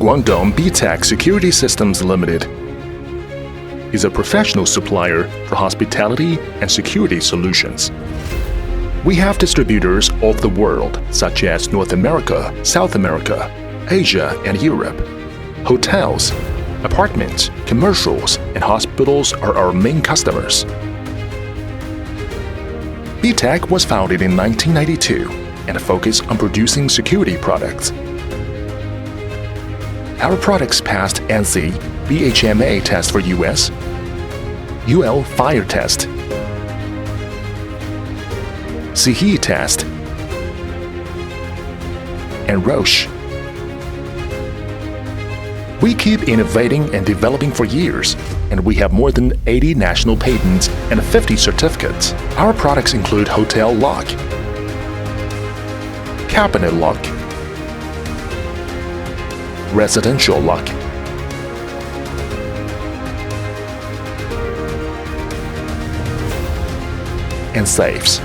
Guangdong BTech Security Systems Limited is a professional supplier for hospitality and security solutions. We have distributors all over the world, such as North America, South America, Asia, and Europe. Hotels, apartments, commercials, and hospitals are our main customers. BTech was founded in 1992 and focused on producing security products. Our products passed ANSI BHMA test for US, UL fire test, CE test, and Roche. We keep innovating and developing for years, and we have more than 80 national patents and 50 certificates. Our products include hotel lock, cabinet lock, residential lock, and safes.